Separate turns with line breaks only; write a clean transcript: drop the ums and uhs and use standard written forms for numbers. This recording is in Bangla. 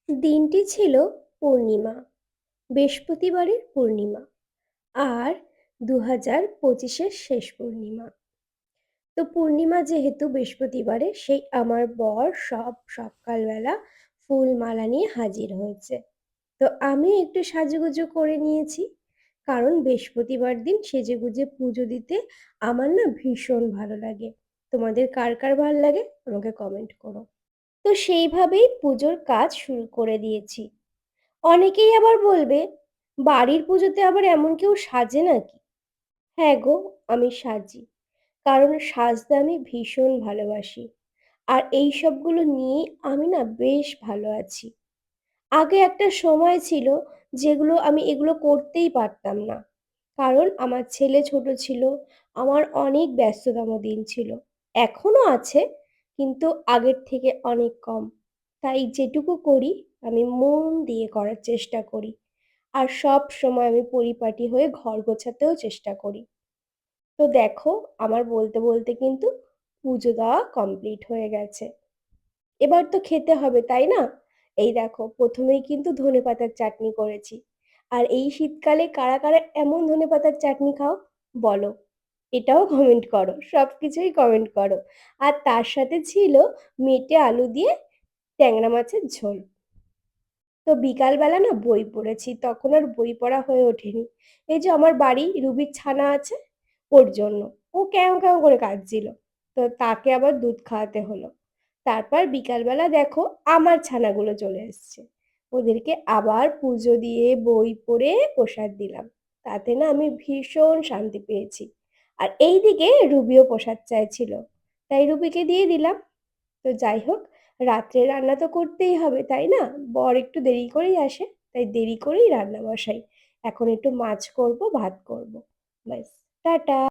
দিনটি ছিল পূর্ণিমা, বৃহস্পতিবারের পূর্ণিমা আর ২০২৫-এর শেষ পূর্ণিমা। তো পূর্ণিমা যেহেতু বৃহস্পতিবারে, সেই আমার বর সকালবেলা ফুল মালা নিয়ে হাজির হয়েছে। তো আমিও একটু সাজুগুজু করে নিয়েছি, কারণ বৃহস্পতিবার দিন সেজেগুজে পুজো দিতে আমার না ভীষণ ভালো লাগে। তোমাদের কার কার ভালো লাগে আমাকে কমেন্ট করো। তো সেইভাবেই পুজোর কাজ শুরু করে দিয়েছি। অনেকেই আবার বলবে, বাড়ির পুজোতে আবার এমন কেউ সাজে নাকি? হ্যাঁ গো, আমি সাজি, কারণ সাজতে আমি ভীষণ ভালোবাসি। আর এই সবগুলো নিয়েই আমি না বেশ ভালো আছি। আগে একটা সময় ছিল যেগুলো আমি এগুলো করতেই পারতাম না, কারণ আমার ছেলে ছোট ছিল, আমার অনেক ব্যস্ততম দিন ছিল। এখনো আছে, কিন্তু আগের থেকে অনেক কম। তাই যেটুকু করি আমি মন দিয়ে করার চেষ্টা করি। আর সব সময় আমি পরিপাটি হয়ে ঘর গোছাতেও চেষ্টা করি। তো দেখো, আমার বলতে বলতে কিন্তু পুজো দেওয়া কমপ্লিট হয়ে গেছে। এবার তো খেতে হবে, তাই না? এই দেখো, প্রথমেই কিন্তু ধনেপাতার চাটনি করেছি। আর এই শীতকালে কারা কারা এমন ধনেপাতার চাটনি খাও বলো? এটাও কমেন্ট করো, সবকিছুই কমেন্ট করো। আর তার সাথে ছিল মেটে আলু দিয়ে ট্যাংরা মাছের ঝোল। তো বিকালবেলা না বই পড়েছি, তখন আর বই পড়া হয়ে ওঠেনি। এই যে আমার বাড়ি রুবির ছানা আছে, ওর জন্য ও ক্যাও ক্যাও করে কাঁদছিল, তো তাকে আবার দুধ খাওয়াতে হলো। তারপর বিকালবেলা দেখো আমার ছানাগুলো চলে এসছে, ওদেরকে আবার পুজো দিয়ে বই পড়ে প্রসাদ দিলাম। তাতে না আমি ভীষণ শান্তি পেয়েছি। আর এইদিকে রুবিও প্রসাদ চাইছিল, তাই রুবিকে দিয়ে দিলাম। তো যাই হোক, রাত্রে রান্না তো করতেই হবে, তাই না? বর একটু দেরি করেই আসে, তাই দেরি করেই রান্না বসাই। এখন একটু মাছ করব, ভাত করব। ব্যাস, টাটা।